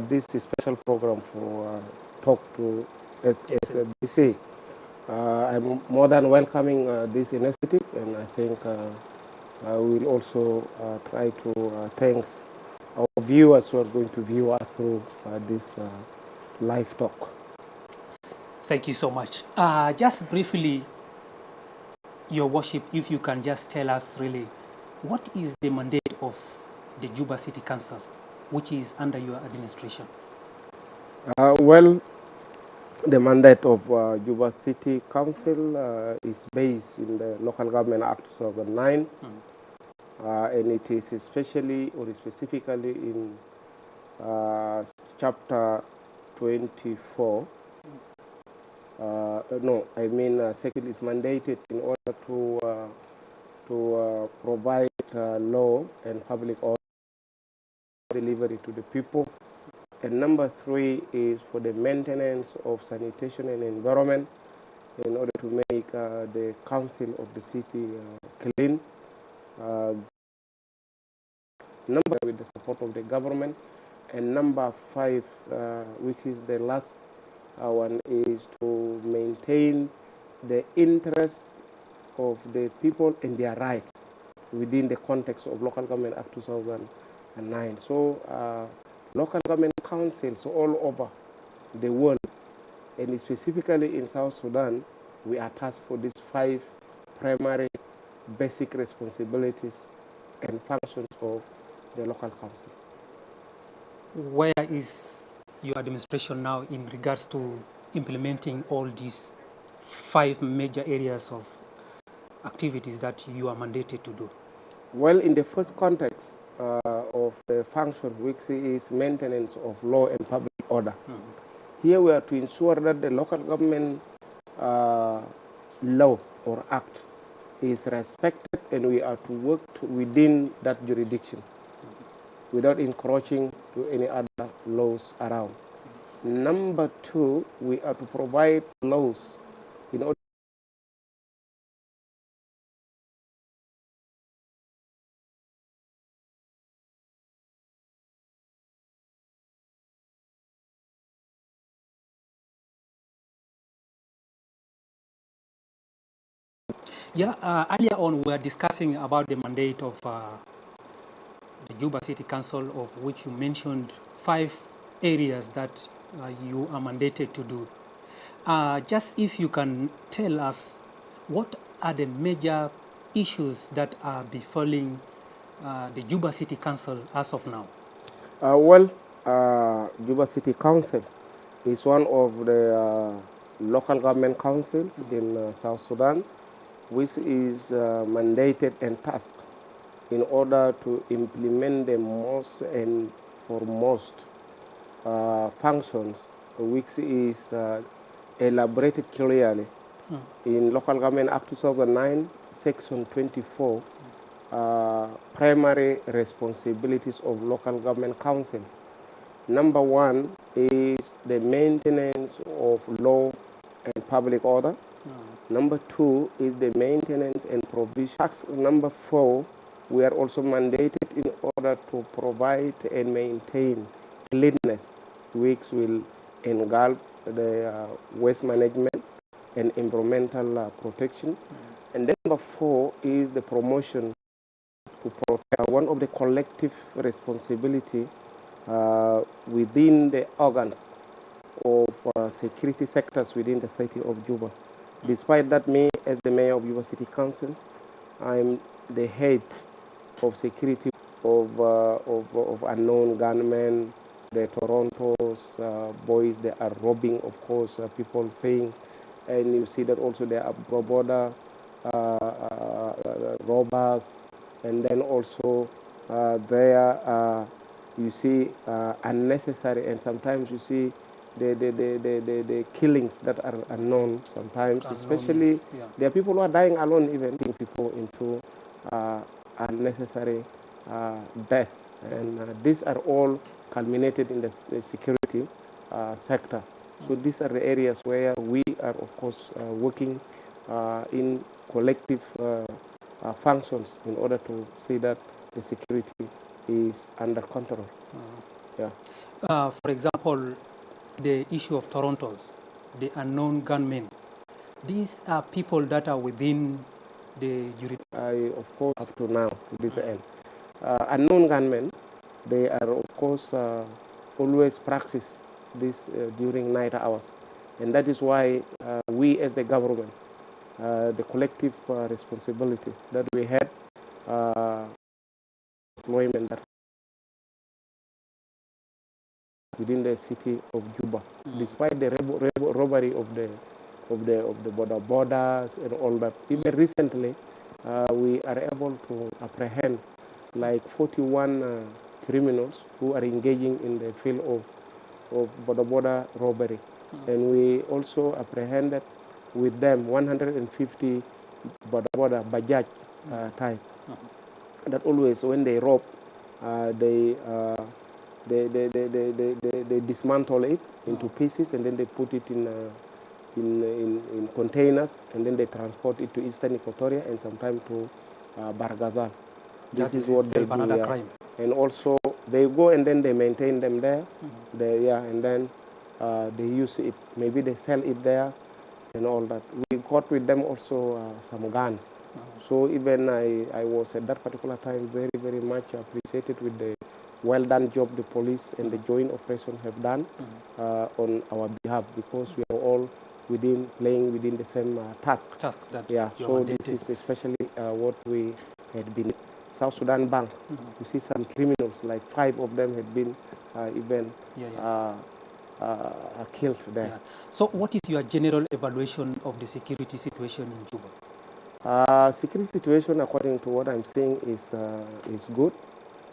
this special program for Talk to Ssbc. I'm more than welcoming this initiative, and I think we'll also try to thank our viewers who are going to view us through this live talk. Thank you so much. Just briefly, Your Worship, if you can just tell us really, what is the mandate of the Juba City Council, which is under your administration? Well, the mandate of Juba City Council is based in the Local Government Act 2009, and it is especially or specifically in chapter 24. Second is mandated in order to provide law and public order delivery to the people. And number 3 is for the maintenance of sanitation and environment in order to make the council of the city clean. Number with the support of the government. And number 5, which is the last one, is to maintain the interest of the people and their rights within the context of Local Government Act 2009. So local government councils all over the world, and specifically in South Sudan, we are tasked for these 5 primary basic responsibilities and functions of the local council. Where is your administration now in regards to implementing all these 5 major areas of activities that you are mandated to do? Well, in the first context of the function, which is maintenance of law and public order. Here we are to ensure that the local government law or act is respected, and we are to work within that jurisdiction without encroaching to any other laws around. Number 2, we are to provide laws in order earlier on we were discussing about the mandate of the Juba City Council, of which you mentioned 5 areas that you are mandated to do. Just if you can tell us, what are the major issues that are befalling the Juba City Council as of now? Juba City Council is one of the local government councils in South Sudan, which is mandated and tasked in order to implement the most and foremost functions, which is elaborated clearly in Local Government Act 2009, Section 24, primary responsibilities of local government councils. Number 1 is the maintenance of law and public order. Number 2 is the maintenance and provision. Number 4, we are also mandated in order to provide and maintain cleanliness, which will engulf the waste management and environmental protection. And then number 4 is the promotion to protect one of the collective responsibility within the organs of security sectors within the city of Juba. Despite that, me, as the mayor of Juba City Council, I'm the head of security of unknown gunmen, the Toronto's boys. They are robbing, of course, people things, and you see that also there are border robbers, and then also there you see unnecessary, and sometimes you see the killings that are unknown sometimes, especially there are people who are dying alone, even people into unnecessary death, and these are all culminated in the security sector. So these are the areas where we are, of course, working in collective functions in order to see that the security is under control. for example, the issue of Torontos, the unknown gunmen. These are people that are within the jurisdiction. Of course, up to now, to this end. Unknown gunmen, they are, of course, always practice this during night hours. And that is why we as the government, the collective responsibility that we had, employment that within the city of Juba, despite the robbery of the borders and all that. Even recently, we are able to apprehend like 41 criminals who are engaging in the field of border robbery. And we also apprehended with them 150 border Bajaj type. That always when they rob, they dismantle it into pieces and then they put it in containers and then they transport it to Eastern Equatoria and sometimes to Bargazal. This is what they do. Another crime. And also they go and then they maintain them there. And then they use it. Maybe they sell it there and all that. We got with them also some guns. So even I was at that particular time very, very much appreciated with the well done job the police and the joint operation have done on our behalf, because we are all playing within the same task. That so this is especially what we had been. South Sudan Bank, you see some criminals, like 5 of them had been killed there. Yeah. So what is your general evaluation of the security situation in Juba? Security situation, according to what I'm seeing, is good,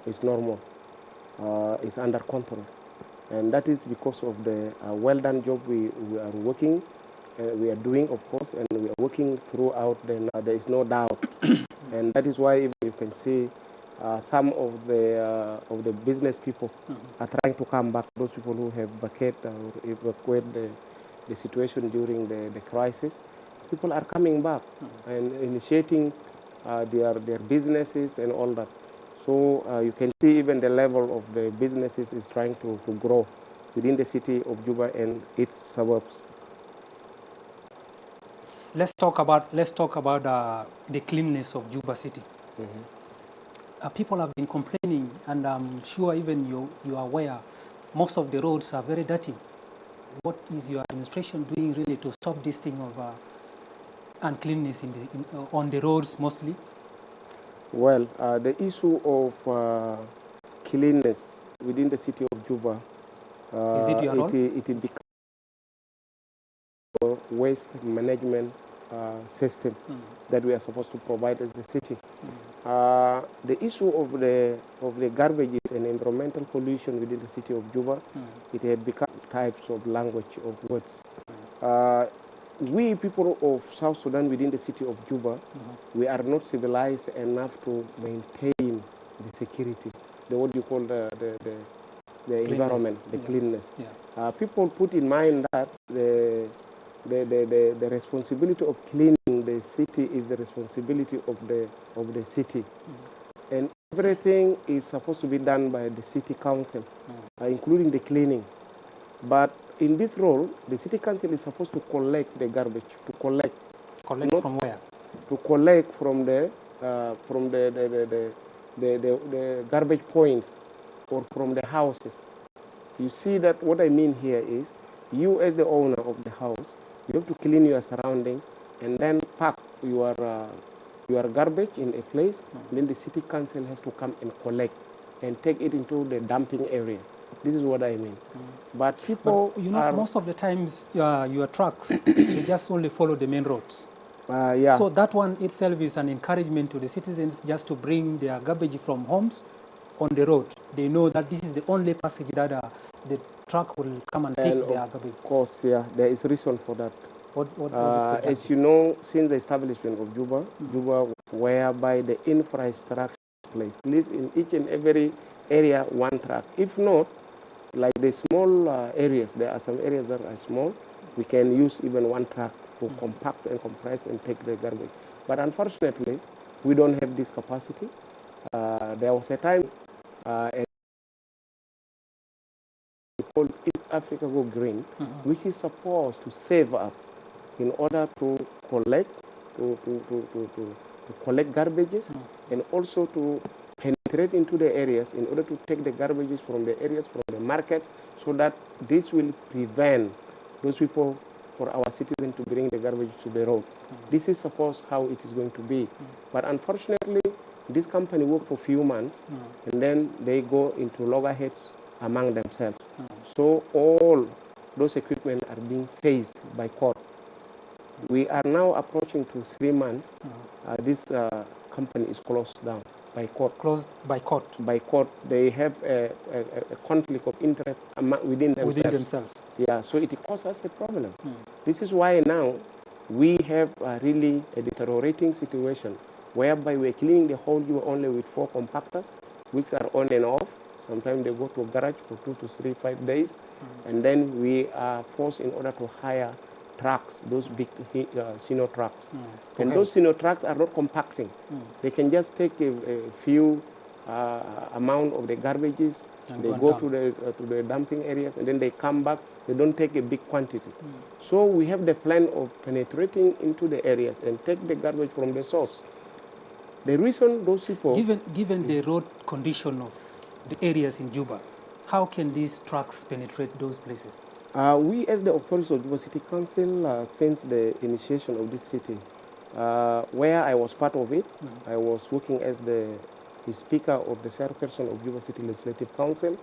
is normal, is under control. And that is because of the well done job we are working, we are doing, of course, and we are working throughout. Then there is no doubt. And that is why you can see some of the business people are trying to come back. Those people who have evacuated the situation during the crisis, people are coming back and initiating their businesses and all that. So you can see even the level of the businesses is trying to grow within the city of Juba and its suburbs. Let's talk about the cleanliness of Juba City. People have been complaining, and I'm sure even you are aware, most of the roads are very dirty. What is your administration doing really to stop this thing of uncleanness on the roads mostly? Well, the issue of cleanliness within the city of Juba, is it your role? It becomes a waste management system that we are supposed to provide as the city. The issue of the garbages and environmental pollution within the city of Juba, it had become types of language of words. We people of South Sudan within the city of Juba, we are not civilized enough to maintain the security, what you call the environment, the cleanness. Yeah. People put in mind that the responsibility of cleaning the city is the responsibility of the city, and everything is supposed to be done by the city council, including the cleaning. But in this role, the city council is supposed to collect the garbage. Collect from where? To collect from the garbage points or from the houses. You see that what I mean here is, you as the owner of the house, you have to clean your surrounding and then pack your garbage in a place. Then the city council has to come and collect and take it into the dumping area. This is what I mean. But people, most of the times your trucks, they just only follow the main roads. So that one itself is an encouragement to the citizens just to bring their garbage from homes on the road. They know that this is the only passage that the truck will come and pick their garbage. Of course, there is reason for that. As you know, since the establishment of Juba, whereby the infrastructure place, at least in each and every area, one truck. If not, like the small areas, there are some areas that are small, we can use even one truck to compact and compress and take the garbage. But unfortunately, we don't have this capacity. There was a time called East Africa Go Green, which is supposed to save us in order to collect, to collect garbages and also to penetrate into the areas in order to take the garbages from the areas, from the markets, so that this will prevent those people, for our citizens, to bring the garbage to the road. This is supposed how it is going to be. But unfortunately, this company work for a few months and then they go into loggerheads among themselves. So all those equipment are being seized by court. We are now approaching to 3 months. This company is closed down by court. Closed by court? By court. They have a conflict of interest within themselves. Within themselves. Yeah, so it causes us a problem. This is why now we have really a deteriorating situation whereby we're cleaning the whole year only with 4 compactors, which are on and off. Sometimes they go to a garage for 2 to 3, 5 days. And then we are forced in order to hire trucks, those big Sino trucks. And those Sino trucks are not compacting. They can just take a few amount of the garbages, and they go to the dumping areas, and then they come back. They don't take a big quantities. So we have the plan of penetrating into the areas and take the garbage from the source. The reason those people... Given the road condition of the areas in Juba, how can these trucks penetrate those places? We, as the authorities of Juba City Council, since the initiation of this city, where I was part of it, I was working as the speaker of the chairperson of Juba City Legislative Council.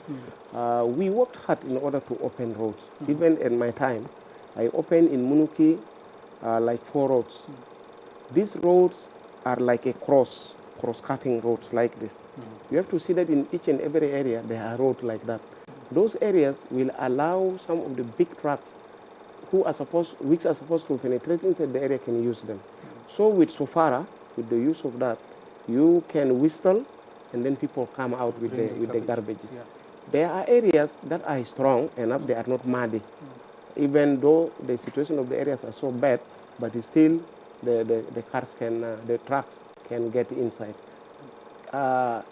We worked hard in order to open roads. Even in my time, I opened in Munuki like 4 roads. These roads are like a cross-cutting roads like this. You have to see that in each and every area there are roads like that. Those areas will allow some of the big trucks which are supposed to penetrate inside the area can use them. So with Sofara, with the use of that, you can whistle and then people come out with the garbages. Yeah. There are areas that are strong enough, they are not muddy. Even though the situation of the areas are so bad, but still the cars can, the trucks can get inside.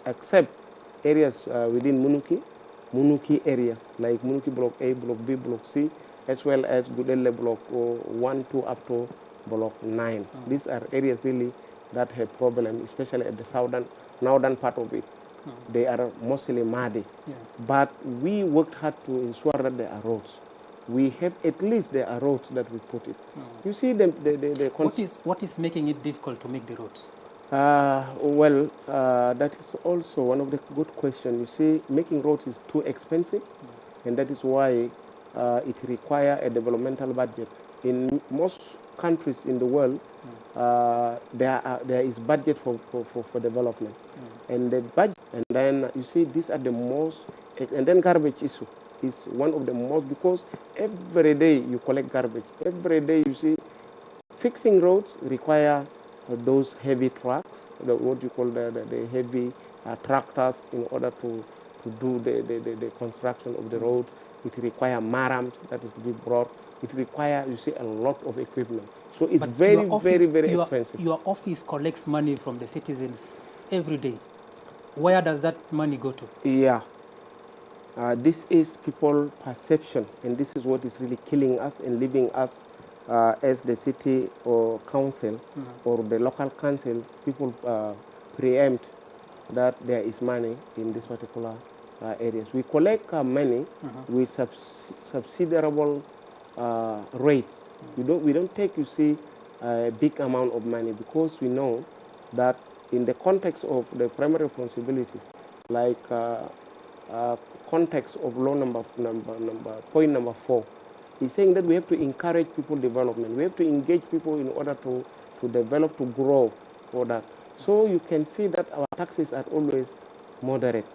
Except areas within Munuki areas, like Munuki Block A, Block B, Block C, as well as Gudele Block 1, 2, up to Block 9. These are areas really that have problem, especially at the northern part of it. They are mostly muddy. Yeah. But we worked hard to ensure that there are roads. We have at least there are roads that we put it. You see what is making it difficult to make the roads? That is also one of the good questions. You see, making roads is too expensive, and that is why it requires a developmental budget. In most countries in the world, there is budget for development, and the budget. And then you see, these are the most. And then garbage issue is one of the most, because every day you collect garbage. Every day you see, fixing roads require those heavy trucks, what you call the heavy tractors, in order to do the construction of the road. It requires marams that is to be brought. It requires, you see, a lot of equipment. So it's very expensive. Your office collects money from the citizens every day. Where does that money go to? Yeah. This is people's perception, and this is what is really killing us and leaving us as the city or council or the local councils. People preempt that there is money in this particular areas. We collect money with subsidiable rates. We don't take, you see, a big amount of money, because we know that in the context of the primary responsibilities, like context of law point number 4, is saying that we have to encourage people development. We have to engage people in order to develop, to grow for that. So you can see that our taxes are always moderate,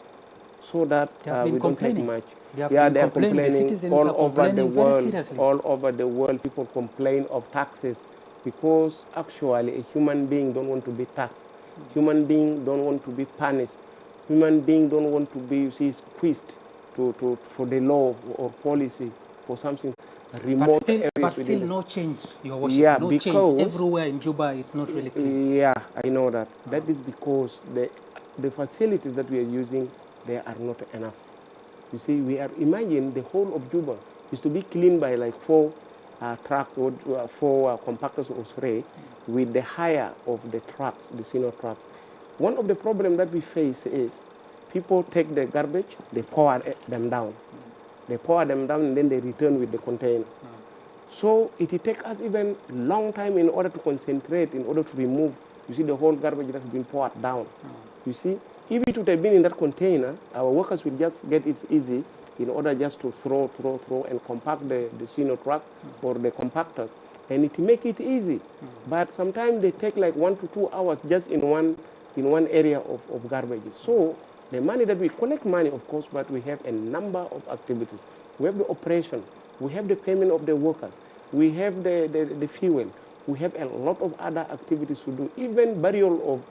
so that we don't take much. They are complaining. The all over the world. All over the world, people complain of taxes, because actually a human being don't want to be taxed. Human being don't want to be punished. Human being don't want to be, you see, squeezed for the law or policy for something remote. But still no change, Your Worship. Yeah, no because change. Everywhere in Juba, it's not really clean. Yeah, I know that. That is because the facilities that we are using, they are not enough. You see, imagine the whole of Juba is to be cleaned by like 4 trucks or 4 compactors or 3 with the hire of the trucks, the senior trucks. One of the problems that we face is people take the garbage, they pour them down. They pour them down and then they return with the container. So it takes us even long time in order to concentrate, in order to remove, you see, the whole garbage that has been poured down. You see, if it would have been in that container, our workers will just get it easy in order just to throw and compact the senior trucks or the compactors, and it make it easy. But sometimes they take like 1 to 2 hours just in one area of garbage. So the money that we collect money, of course, but we have a number of activities. We have the operation, we have the payment of the workers, we have the fuel, we have a lot of other activities to do, even burial of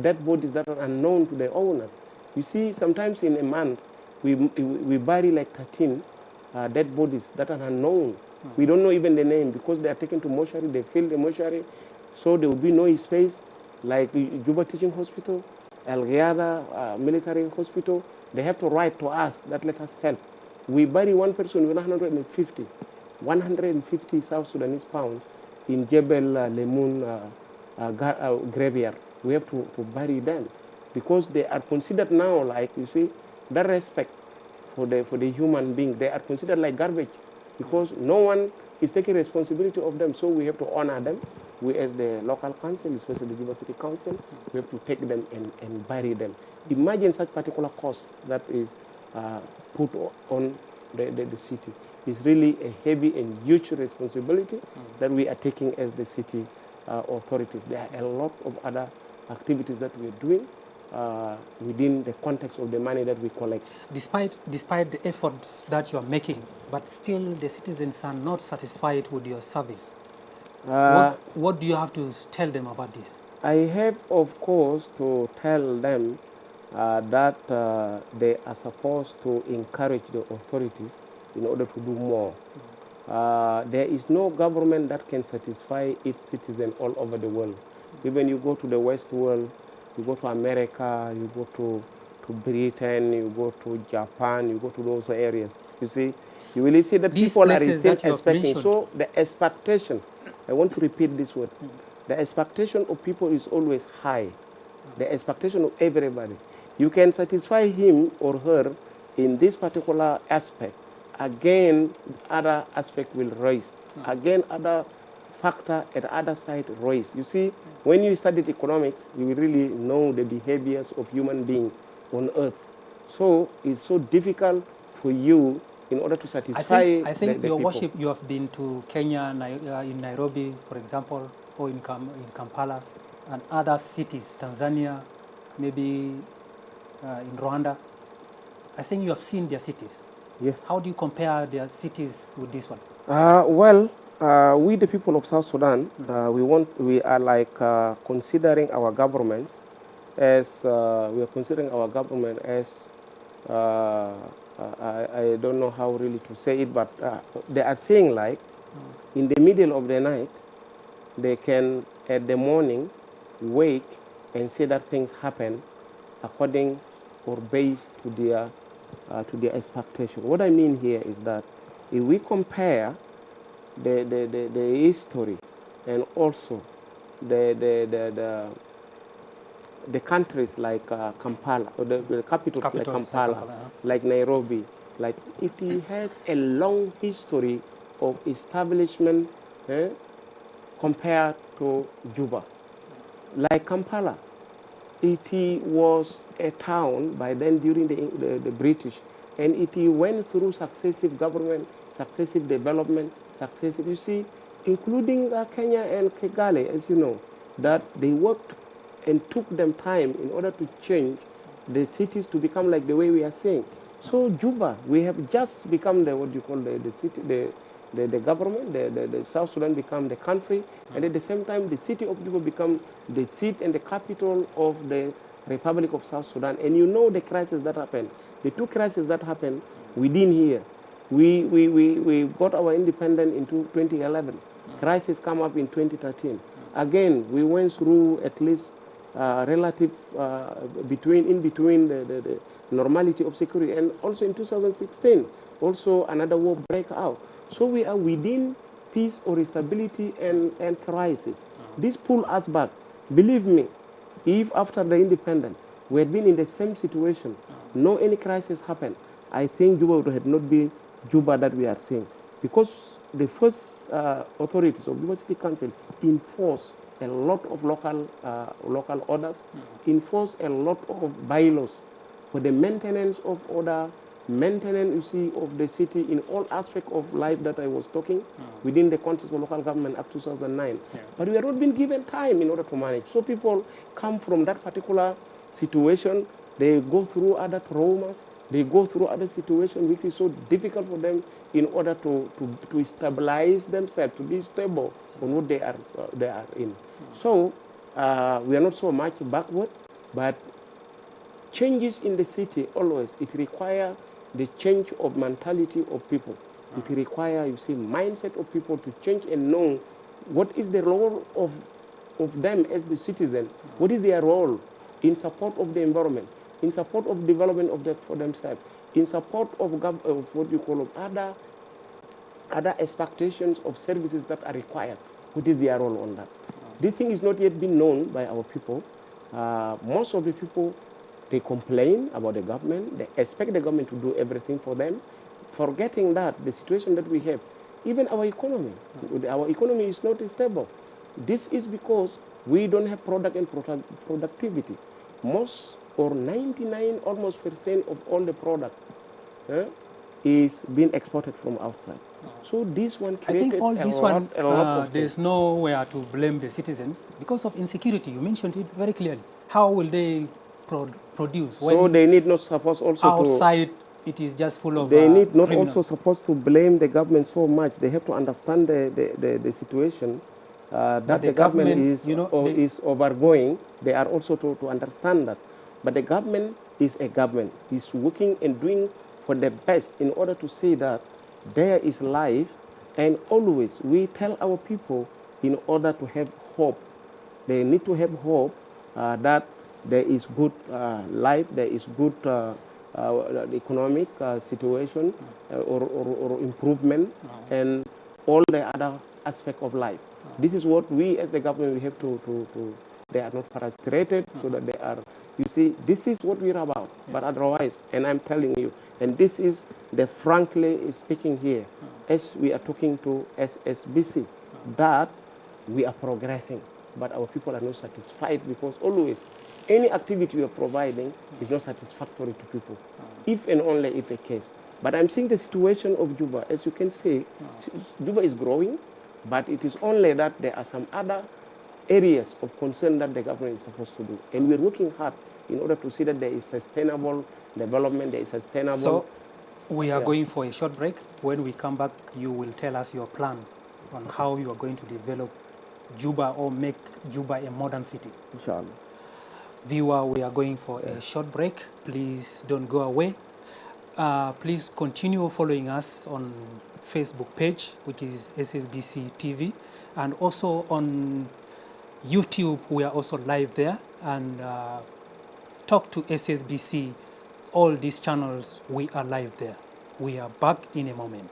dead bodies that are unknown to the owners. You see, sometimes in a month, we bury like 13 dead bodies that are unknown. We don't know even the name because they are taken to mortuary, they fill the mortuary, so there will be no space, like Juba Teaching Hospital, El Ghiada Military Hospital. They have to write to us that let us help. We bury one person with 150 South Sudanese pounds in Jebel Lemun graveyard. We have to bury them because they are considered now, like you see, that respect for the human being. They are considered like garbage because no one is taking responsibility of them. So we have to honor them. We as the local council, especially the Juba City Council, we have to take them and bury them. Imagine such particular cost that is put on the city. It's really a heavy and huge responsibility that we are taking as the city authorities. There are a lot of other activities that we are doing within the context of the money that we collect. Despite the efforts that you are making, but still the citizens are not satisfied with your service. What do you have to tell them about this? I have, of course, to tell them that they are supposed to encourage the authorities in order to do more. There is no government that can satisfy its citizens all over the world. Even you go to the West world, you go to America, you go to Britain, you go to Japan, you go to those areas. You see, you will see that These people are places still that you have expecting. mentioned. So the expectation, I want to repeat this word, the expectation of people is always high. The expectation of everybody. You can satisfy him or her in this particular aspect. Again, other aspect will rise. Again, other factor at the other side rise. You see, when you studied economics, you will really know the behaviors of human beings on earth. So it's so difficult for you in order to satisfy I think the your people. worship, you have been to Kenya, in Nairobi, for example, or in Kampala, and other cities, Tanzania, maybe in Rwanda. I think you have seen their cities. Yes. How do you compare their cities with this one? We the people of South Sudan, we are like considering our governments as I don't know how really to say it, but they are saying like in the middle of the night, they can at the morning wake and say that things happen according or based to their expectation. What I mean here is that if we compare the history and also the countries like Kampala, or the capitals like Kampala, like Nairobi, like it has a long history of establishment compared to Juba. Like Kampala, it was a town by then during the British, and it went through successive government, successive development, successive, you see, including Kenya and Kigali, as you know, that they worked and took them time in order to change the cities to become like the way we are saying. So Juba, we have just become the city, the government, the South Sudan become the country, and at the same time the city of Juba become the seat and the capital of the Republic of South Sudan. And you know the crisis that happened. The two crises that happened within here. We got our independence in 2011. Crisis come up in 2013. Again, we went through at least relative in between normality of security. And also in 2016, also another war break out. So we are within peace or stability and crisis. This pull us back. Believe me, if after the independence we had been in the same situation, no any crisis happened, I think Juba would have not been Juba that we are seeing. Because the first authorities of Juba City Council enforce a lot of local orders, enforce a lot of bylaws for the maintenance of order, maintenance, you see, of the city in all aspects of life that I was talking within the context of local government up to 2009. Yeah. But we have not been given time in order to manage. So people come from that particular situation, they go through other traumas, they go through other situations which is so difficult for them in order to stabilize themselves, to be stable on what they are in. So we are not so much backward, but changes in the city always, it requires the change of mentality of people. It requires, you see, mindset of people to change and know what is the role of them as the citizen, what is their role in support of the environment, in support of development of for themselves, in support of what you call other expectations of services that are required. What is their role on that? This thing is not yet been known by our people. Most of the people, they complain about the government. They expect the government to do everything for them, forgetting that the situation that we have, even our economy is not stable. This is because we don't have product and productivity. Most or 99 almost % of all the product is being exported from outside. So this one created I think all this one, a lot of there's nowhere to blame the citizens because of insecurity. You mentioned it very clearly. How will they produce? So they need not supposed also outside it is just full of they need not criminals. also supposed to blame the government so much. They have to understand the situation that the government is, is overgoing. They are also to understand that. But the government is a government. It's working and doing for the best in order to say that there is life. And always we tell our people in order to have hope. They need to have hope that there is good life, there is good economic situation or improvement and all the other aspects of life. This is what we as the government, we have to they are not frustrated so that they are, you see, this is what we're about. But otherwise, and I'm telling you, and this is the frankly speaking here, as we are talking to Ssbc, that we are progressing, but our people are not satisfied because always any activity we are providing is not satisfactory to people, if and only if a case. But I'm seeing the situation of Juba. As you can see, Juba is growing, but it is only that there are some other areas of concern that the government is supposed to do. And we're working hard in order to see that there is sustainable development, there is sustainable... So we are going for a short break. When we come back, you will tell us your plan on how you are going to develop Juba or make Juba a modern city. Inshallah. Viewer, we are going for a short break. Please don't go away. Please continue following us on Facebook page, which is Ssbc TV, and also on YouTube. We are also live there, and talk to Ssbc. All these channels, we are live there. We are back in a moment.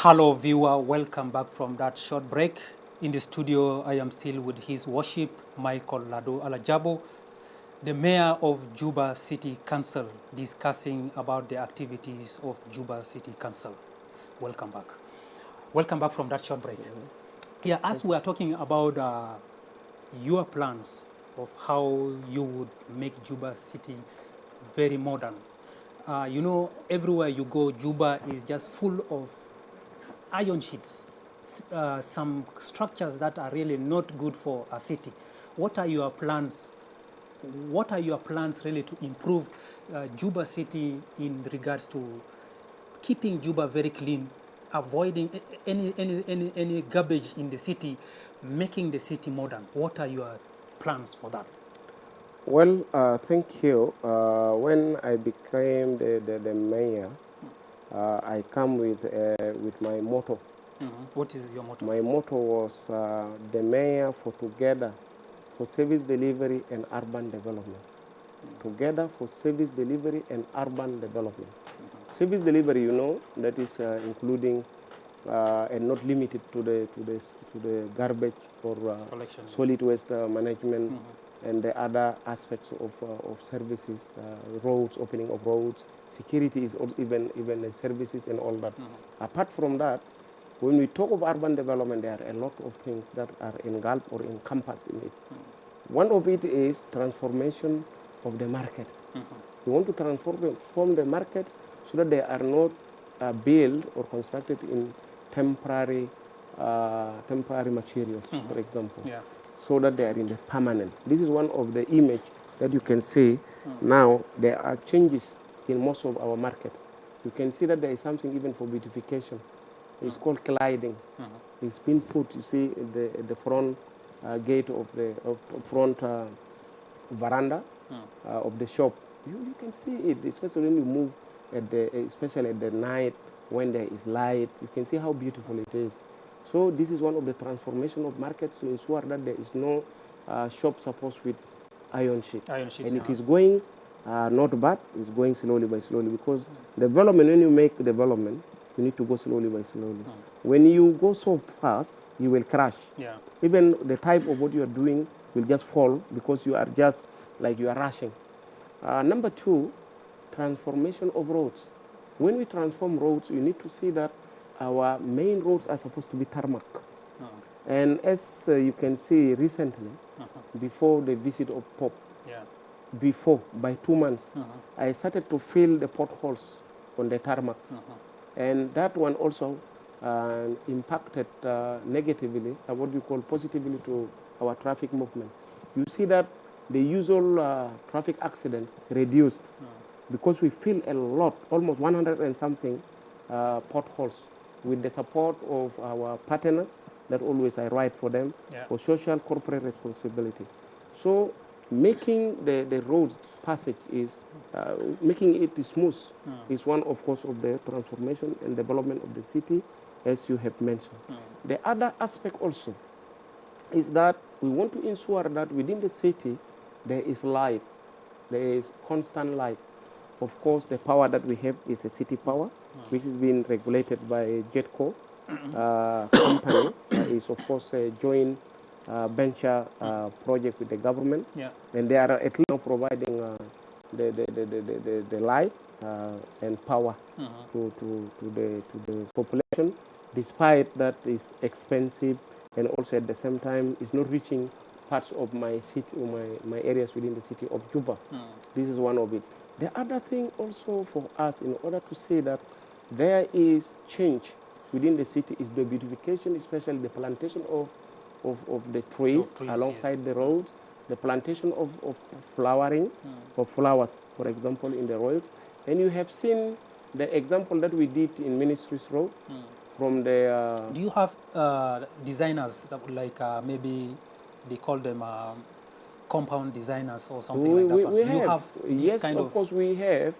Hello viewer, welcome back from that short break. In the studio, I am still with His Worship, Michael Lado Alajabo, the mayor of Juba City Council discussing about the activities of Juba City Council. Welcome back. Welcome back from that short break. Yeah, as we are talking about your plans of how you would make Juba City very modern. You know, everywhere you go, Juba is just full of iron sheets, some structures that are really not good for a city. What are your plans? What are your plans really to improve Juba City in regards to keeping Juba very clean, avoiding any garbage in the city, making the city modern? What are your plans for that? Well, thank you. When I became the mayor, I come with my motto. What is your motto? My motto was the mayor for together, for service delivery and urban development. Together for service delivery and urban development. Service delivery, you know, that is including and not limited to the garbage or solid waste management and the other aspects of services, roads, opening of roads, security is even services and all that. Apart from that, when we talk of urban development, there are a lot of things that are engulfed or encompassed in it. One of it is transformation of the markets. We want to transform the markets so that they are not built or constructed in temporary materials, for example, so that they are in the permanent. This is one of the image that you can see. Now there are changes in most of our markets. You can see that there is something even for beautification. It's called cladding. It's been put, you see, the front gate of the front veranda of the shop. You can see it, especially when you move especially at the night when there is light. You can see how beautiful it is. So this is one of the transformation of markets to ensure that there is no shop supposed with iron sheet. And it is going not bad. It's going slowly by slowly, because development, when you make development, you need to go slowly by slowly. When you go so fast, you will crash. Even the type of what you are doing will just fall, because you are just like you are rushing. Number two, transformation of roads. When we transform roads, you need to see that our main roads are supposed to be tarmac. And as you can see recently, before the visit of Pope, before, by 2 months, I started to fill the potholes on the tarmacs. And that one also impacted negatively, what we call positively, to our traffic movement. You see that the usual traffic accidents reduced because we fill a lot, almost 100 and something potholes, with the support of our partners that always I write for them for social corporate responsibility. So making the roads passage is, making it smooth is one, of course, of the transformation and development of the city, as you have mentioned. The other aspect also is that we want to ensure that within the city there is light, there is constant light. Of course, the power that we have is a city power, which is being regulated by JETCO company. Is of course a joint venture project with the government, and they are at least now providing the light and power to the population. Despite that, is expensive, and also at the same time is not reaching parts of my city, my areas within the city of Juba. This is one of it. The other thing also for us, in order to say that there is change within the city, is the beautification, especially the plantation of the trees alongside the roads, the plantation of flowering, of flowers, for example, in the road. And you have seen the example that we did in Ministries Road from the... Do you have designers, like maybe they call them compound designers or something like that? Do you have this yes, kind of course we have.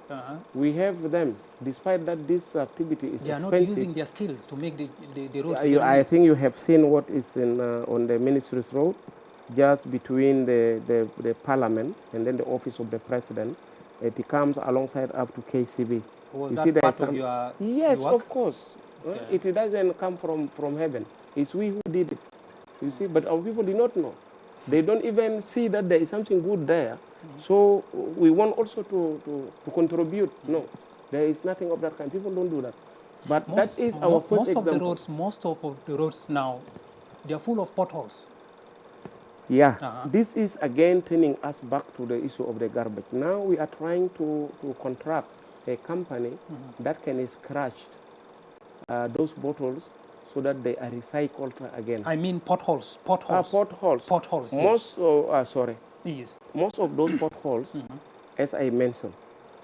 We have them. Despite that this activity is they are expensive, not using their skills to make the roads. I think you have seen what is in on the Ministries Road, just between the Parliament and then the office of the President. It comes alongside up to KCB. Was you that see part of your Yes, work? of course. Okay. It doesn't come from heaven. It's we who did it. You see, but our people do not know. They don't even see that there is something good there. So we want also to contribute. No, there is nothing of that kind. People don't do that. But that is our first example. Most of the roads now, they are full of potholes. Yeah, this is again turning us back to the issue of the garbage. Now we are trying to contract a company that can scratch those bottles so that they are recycled again. I mean potholes. Potholes. Potholes. Most, yes. Sorry. Yes. Most of those potholes, as I mentioned,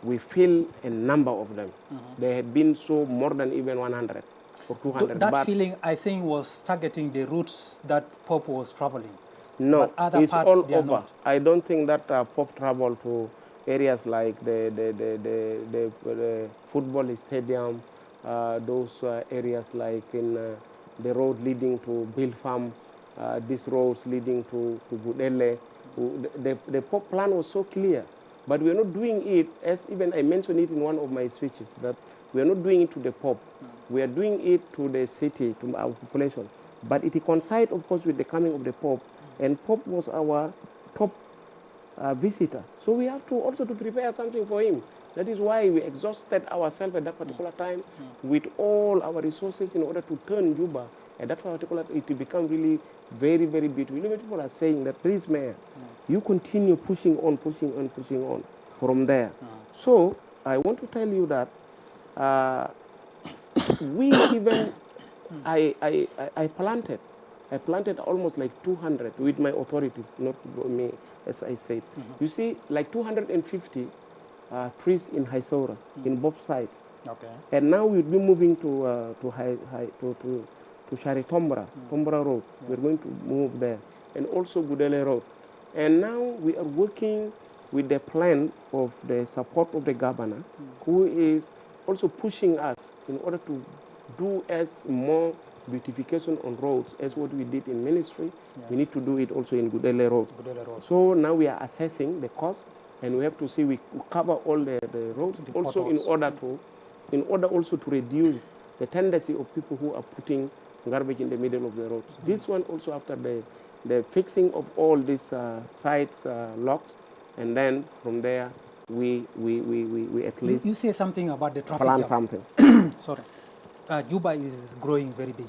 we fill a number of them. They have been so more than even 100 or 200. That feeling, I think, was targeting the routes that Pop was traveling. No, but other it's parts, all they are over. not. I don't think that Pop travel to areas like the football stadium, those areas like in the road leading to Bill Farm, these roads leading to Budele. The Pop plan was so clear, but we are not doing it, as even I mentioned it in one of my speeches, that we are not doing it to the Pop. We are doing it to the city, to our population. But it coincides, of course, with the coming of the Pope. And Pope was our top visitor. So we have to also to prepare something for him. That is why we exhausted ourselves at that particular time with all our resources in order to turn Juba at that particular time to become really very, very beautiful. Even people are saying that, please, Mayor, you continue pushing on from there. So I want to tell you that we even, I planted almost like 200 with my authorities, not me, as I said. You see, like 250 trees in Haisora, in both sides. Okay. And now we'll be moving to Shari Tombra Road. We're going to move there. And also Gudele Road. And now we are working with the plan of the support of the governor, who is also pushing us in order to do as more beautification on roads as what we did in ministry. We need to do it also in Gudele Road. So now we are assessing the cost, and we have to see we cover all the roads also in order also to reduce the tendency of people who are putting garbage in the middle of the roads. This one also after the fixing of all these sites locks, and then from there we at least you say something about the traffic plan jam. something. Sorry. Juba is growing very big,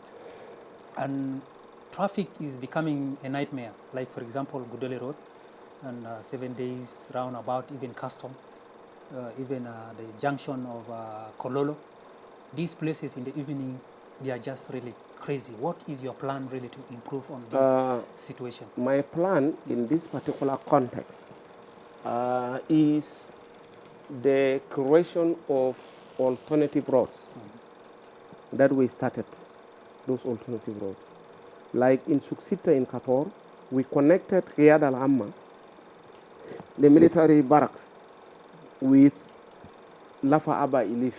and traffic is becoming a nightmare. Like, for example, Gudele Road, and 7 days roundabout, even Custom, even the junction of Kololo. These places in the evening, they are just really crazy. What is your plan really to improve on this situation? My plan in this particular context is the creation of alternative roads that we started, those alternative roads. Like in Suksita in Kator, we connected Riyad al-Amma, the military barracks, with Lafa Aba Ilif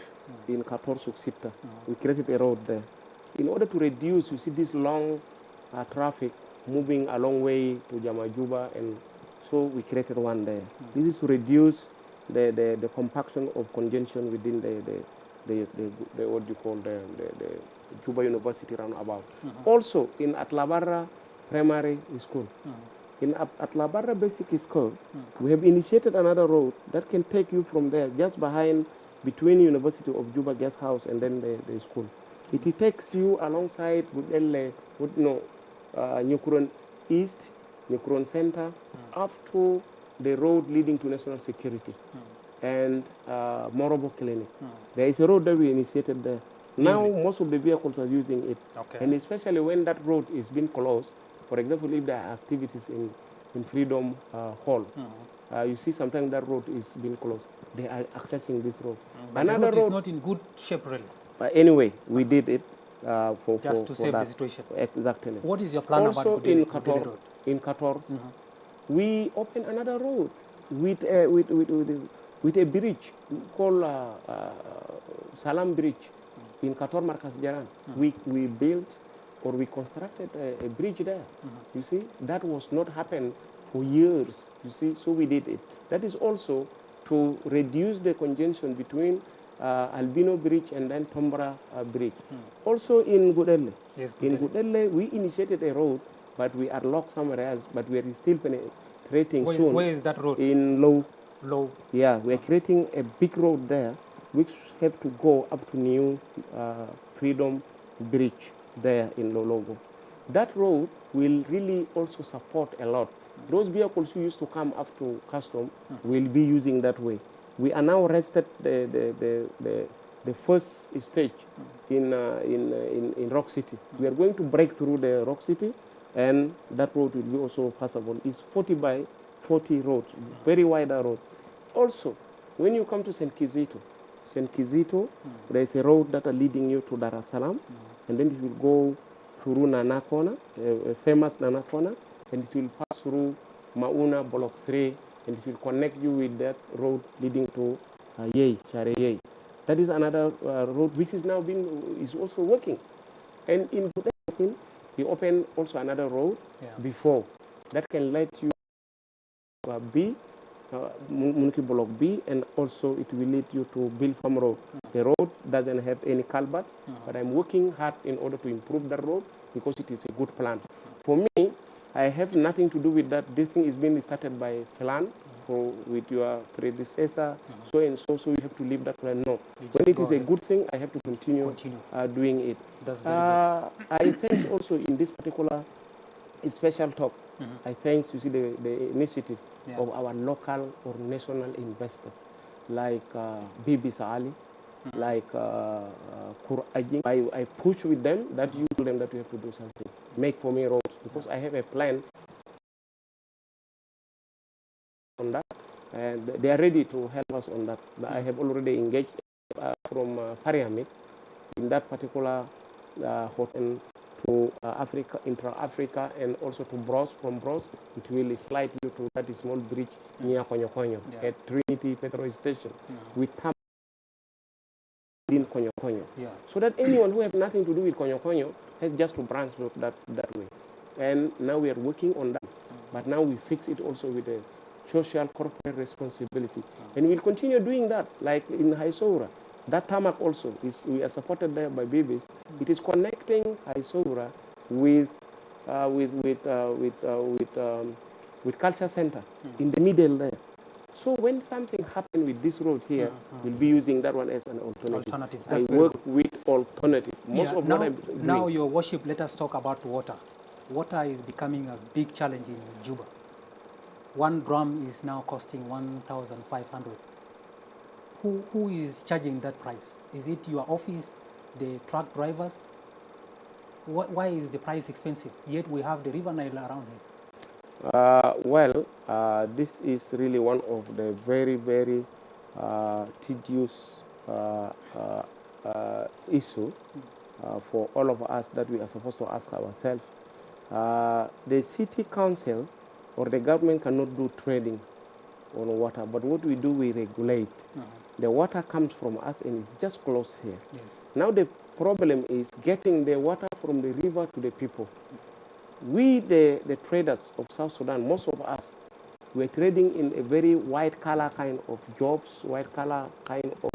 in Kator Suksita. We created a road there. In order to reduce, you see this long traffic moving a long way to Jamajuba, and so we created one there. This is to reduce the compaction of congestion within the what you call the Juba University roundabout. Also in Atlabarra Primary School. In Atlabarra Basic School, we have initiated another road that can take you from there, just between University of Juba Guest House and then the school. It takes you alongside Nyukuron East, Nyukuron Center, up to the road leading to National Security and Morobo Clinic. There is a road that we initiated there. Now most of the vehicles are using it. Okay. And especially when that road is being closed, for example, if there are activities in Freedom Hall, you see sometimes that road is being closed. They are accessing this road. But another the road is not in good shape, really. But anyway, we did it to save that. The situation. Exactly. What is your plan also about Gudele Road? In Kator, we opened another road with a bridge called Salam Bridge in Kator Markas Jaran. We built or we constructed a bridge there. You see, that was not happened for years. You see, so we did it. That is also to reduce the congestion between Albino Bridge and then Tombra Bridge. Also in Gudele. Yes, in Gudele, we initiated a road, but we are locked somewhere else, but we are still creating soon. Where is that road? In Low. Low. Yeah, we're creating a big road there, which have to go up to New Freedom Bridge there in Lologo. That road will really also support a lot. Those vehicles who used to come up to custom will be using that way. We are now rested the first stage in Rock City. We are going to break through the Rock City, and that road will be also passable. It's 40 by 40 road, very wide road. Also, when you come to St. Kizito, there is a road that are leading you to Dar es Salaam, and then it will go through Nanakona, a famous Nanakona, and it will pass through Mauna, Block 3, and it will connect you with that road leading to Share Yei. That is another road which is now is also working. And in Budapest, we opened also another road before that can let you Muniki Block B, and also it will lead you to Bill Farm Road. The road doesn't have any culverts, but I'm working hard in order to improve the road because it is a good plan. For me, I have nothing to do with that. This thing is being started by plan with your predecessor, so and so you have to leave that plan. No. When it is a good thing, I have to continue. Doing it. That's very good. I think also in this particular special talk, I thanks the initiative of our local or national investors like Bibi Saali, like Kurajing. I push with them that you tell them that we have to do something. Make for me roads, because I have a plan on that, and they are ready to help us on that. I have already engaged from Parliament in that particular hotel to Africa, intra-Africa, and also to Bros. From Bros, it will slide you to that small bridge near Konyo Konyo at Trinity Petrol Station with Tam in Konyo Konyo. So that anyone who has nothing to do with Konyo Konyo has just to branch that way. And now we are working on that. But now we fix it also with a social corporate responsibility. And we'll continue doing that, like in Haisoura. That tarmac also we are supported there by Bibis. It is connecting Haisoura with Culture Center in the middle there. So when something happens with this road here, we'll be using that one as an alternative. I work with alternative. Most of what I'm doing. Now, Your Worship, let us talk about water. Water is becoming a big challenge in Juba. 1 drum is now costing 1,500. Who is charging that price? Is it your office, the truck drivers? Why is the price expensive? Yet we have the River Nile around here. This is really one of the very, very tedious issue for all of us that we are supposed to ask ourselves. The city council or the government cannot do trading on water, but what we do, we regulate. The water comes from us and it's just close here. Now the problem is getting the water from the river to the people. We, the traders of South Sudan, most of us, we're trading in a very white collar kind of jobs, white collar kind of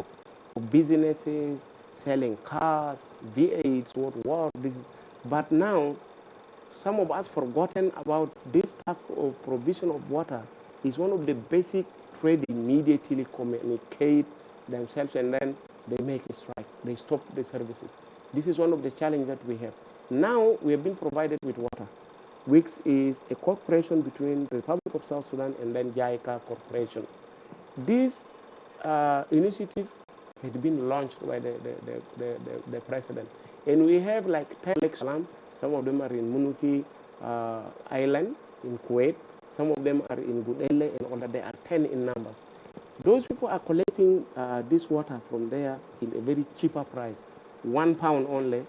businesses, selling cars, V8s, what this is. But now, some of us forgotten about this task of provision of water is one of the basic trade. Immediately communicate themselves, and then they make a strike. They stop the services. This is one of the challenges that we have. Now we have been provided with water, which is a cooperation between the Republic of South Sudan and then JICA Corporation. This initiative had been launched by the president, and we have like 10 lakes. Some of them are in Munuki Island in Kuwait. Some of them are in Gudele and all that. There are 10 in numbers. Those people are collecting this water from there in a very cheaper price, £1 only,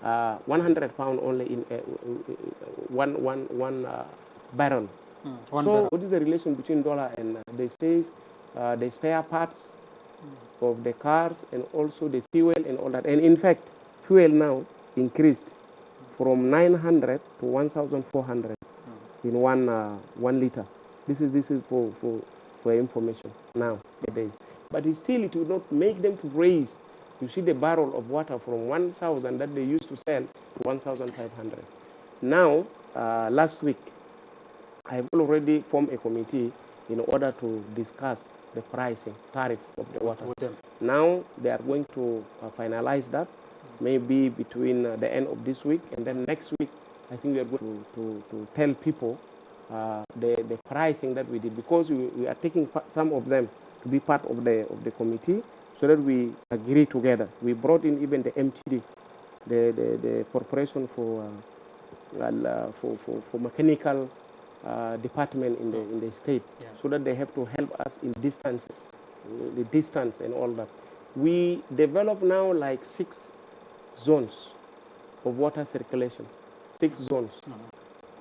100 pound only in one barrel. So what is the relation between dollar and they says the spare parts of the cars and also the fuel and all that. And in fact, fuel now increased from 900 to 1,400 in one liter. This is for information nowadays. But it will not make them to raise. You see the barrel of water from 1,000 that they used to sell to 1,500. Now, last week, I have already formed a committee in order to discuss the pricing, tariff of the water. With them. Now they are going to finalize that, maybe between the end of this week and then next week. I think we are going to tell people the pricing that we did, because we are taking some of them to be part of the committee, so that we agree together. We brought in even the MTD, the corporation for mechanical department in the state, so that they have to help us in distance, the distance and all that. We develop now like 6 zones of water circulation, 6 zones.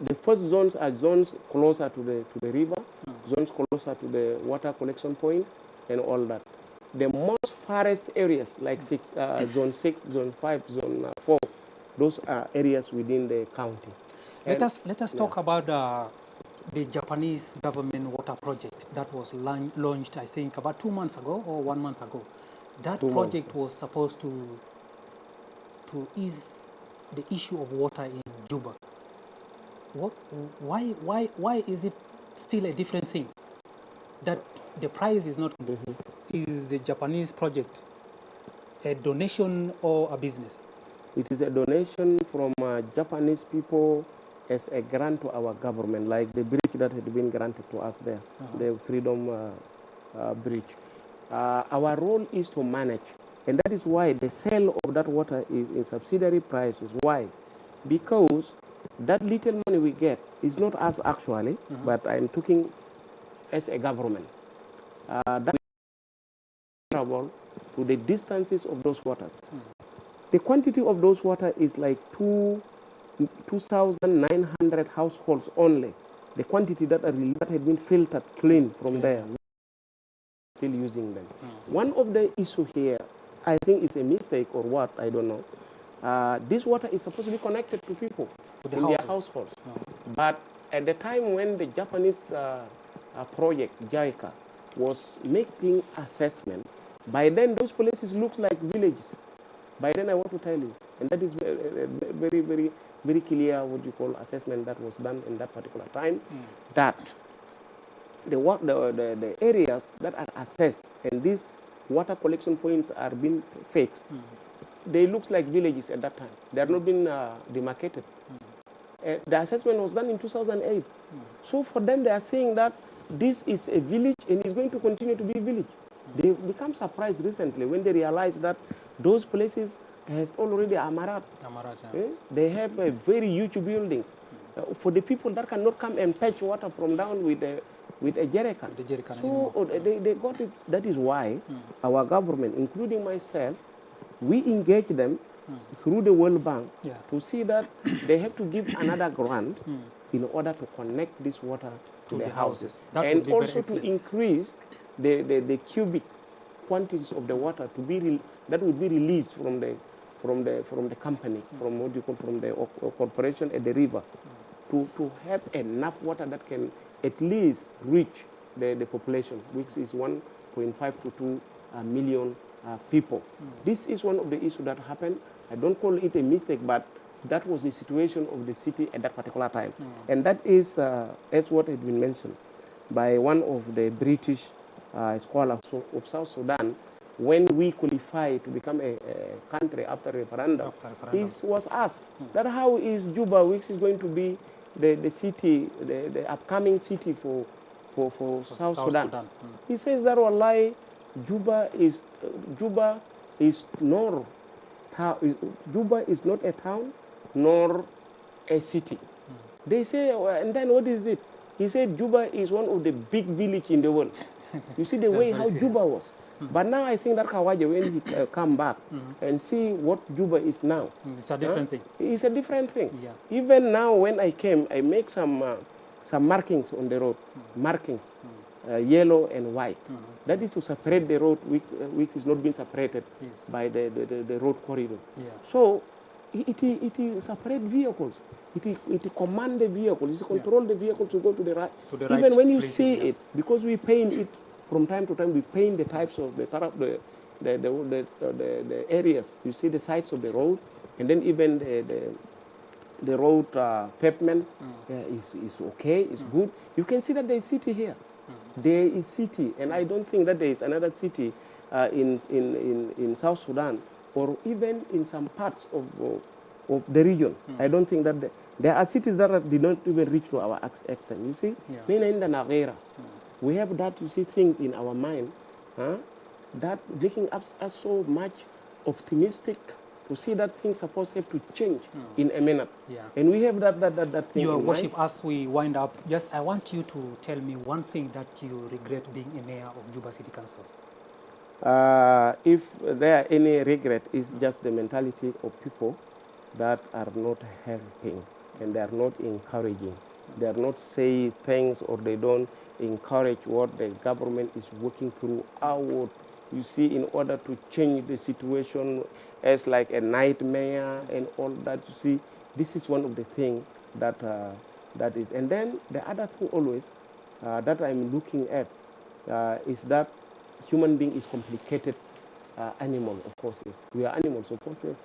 The first zones are zones closer to the river, zones closer to the water collection points and all that. The most farthest areas like zone 6, zone 5, zone 4, those are areas within the county. Let us talk about the Japanese government water project that was launched, I think, about 2 months ago or 1 month ago. That project was supposed to ease the issue of water in Juba. Why is it still a different thing? That the price is not. Is the Japanese project a donation or a business? It is a donation from Japanese people as a grant to our government, like the bridge that had been granted to us there, the Freedom Bridge. Our role is to manage, and that is why the sale of that water is in subsidiary prices. Why? Because that little money we get is not us actually, but I'm talking as a government. That is comparable to the distances of those waters. The quantity of those water is like 2,900 households only. The quantity that had been filtered clean from there, still using them. One of the issue here, I think it's a mistake or what, I don't know. This water is supposed to be connected to people in their households. But at the time when the Japanese project, JICA, was making assessment, by then those places look like villages. By then I want to tell you, and that is very, very, very clear what you call assessment that was done in that particular time, that the areas that are assessed and these water collection points are being fixed, they look like villages at that time. They are not been demarcated. The assessment was done in 2008. So for them, they are saying that this is a village and it's going to continue to be a village. They become surprised recently when they realize that those places has already Amarat. They have very huge buildings. For the people that cannot come and fetch water from down with a jerrycan. So they got it. That is why our government, including myself, we engage them through the World Bank to see that they have to give another grant in order to connect this water to the houses. And also to increase the cubic quantities of the water to be that would be released from the company, from what you call from the corporation at the river, to have enough water that can at least reach the population, which is 1.5 to 2 million people. This is one of the issues that happened. I don't call it a mistake, but that was the situation of the city at that particular time. And that is as what had been mentioned by one of the British scholars of South Sudan. When we qualified to become a country after referendum, it was asked that how is Juba, which is going to be the city, the upcoming city for South Sudan. He says that wallahi, Juba is not a town nor a city. They say, and then what is it? He said Juba is one of the big villages in the world. You see the way how Juba was. But now I think that Kawaja, when he come back and see what Juba is now, it's a different thing. It's a different thing. Even now, when I came, I make some markings on the road, markings, yellow and white. That is to separate the road which is not being separated by the road corridor. So it separate vehicles. It command the vehicles. It control the vehicle to go to the right. Even when you see it, because we paint it. From time to time, we paint the types of the areas. You see the sides of the road, and then even the road pavement is okay, is good. You can see that there is city here. There is city, and I don't think that there is another city in South Sudan or even in some parts of the region. I don't think that there are cities that did not even reach to our extent. You see, we have that, you see, things in our mind that making us so much optimistic to see that things supposed have to change in a minute. And we have that thing. Your worship, as we wind up, just I want you to tell me one thing that you regret being a mayor of Juba City Council. If there are any regret, it's just the mentality of people that are not helping and they are not encouraging. They are not saying things, or they don't encourage what the government is working through out. You see, in order to change the situation as like a nightmare and all that, you see, this is one of the things that that is. And then the other thing always that I'm looking at is that human being is complicated animal of process. We are animals of process.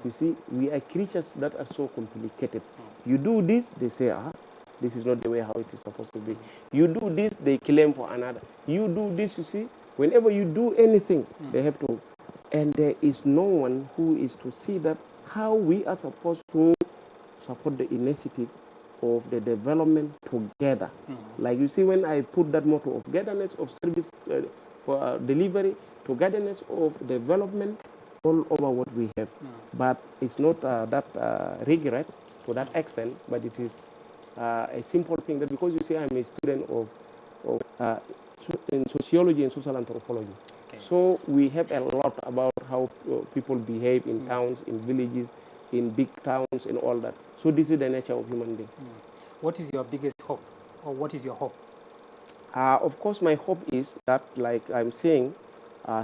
You see, we are creatures that are so complicated. You do this, they say, this is not the way how it is supposed to be. You do this, they claim for another. You do this, you see, whenever you do anything, they have to. And there is no one who is to see that how we are supposed to support the initiative of the development together. Like you see, when I put that motto of togetherness of service for delivery, togetherness of development, all over what we have. But it's not that regret to that extent, but it is a simple thing that, because you see, I'm a student of in sociology and social anthropology. So we have a lot about how people behave in towns, in villages, in big towns and all that. So this is the nature of human being. What is your biggest hope, or what is your hope? Of course, my hope is that, like I'm saying,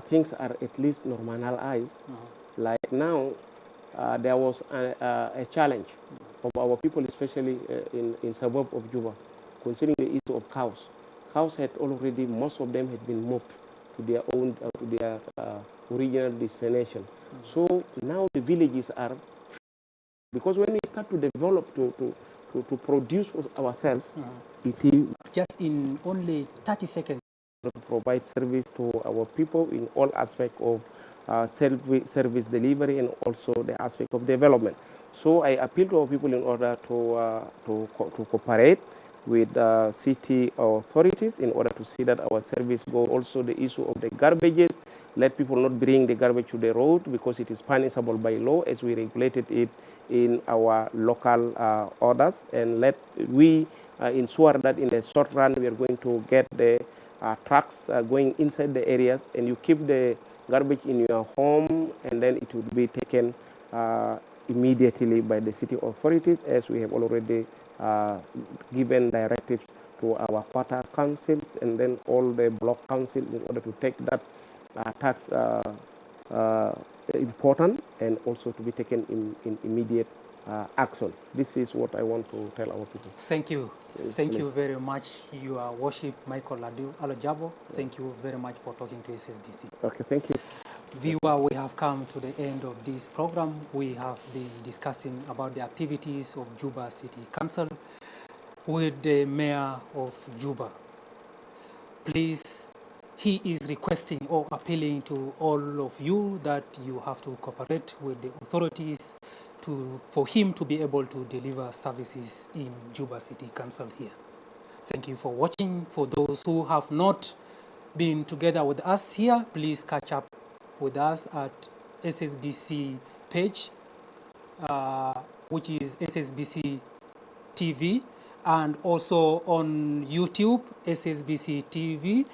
things are at least normalized. Like now, there was a challenge of our people, especially in suburb of Juba, concerning the issue of cows. Cows had already, most of them had been moved to their own, to their original destination. So now the villages are, because when we start to develop, to produce ourselves, it is just in only 30 seconds. To provide service to our people in all aspects of service delivery and also the aspect of development. So I appeal to our people in order to cooperate with city authorities in order to see that our service go. Also the issue of the garbages, let people not bring the garbage to the road because it is punishable by law as we regulated it in our local orders, and let we ensure that in the short run we are going to get the trucks going inside the areas, and you keep the garbage in your home, and then it will be taken immediately by the city authorities, as we have already given directives to our quarter councils and then all the block councils in order to take that tax important and also to be taken in immediate action. This is what I want to tell our people. Thank you. Thank you very much, Your Worship Michael Alojabo. Thank you very much for talking to Ssbc. Okay, thank you. Viewer, we have come to the end of this program. We have been discussing about the activities of Juba City Council with the Mayor of Juba. Please, he is requesting or appealing to all of you that you have to cooperate with the authorities for him to be able to deliver services in Juba City Council here. Thank you for watching. For those who have not been together with us here, please catch up with us at Ssbc page, which is Ssbc TV, and also on YouTube, Ssbc TV,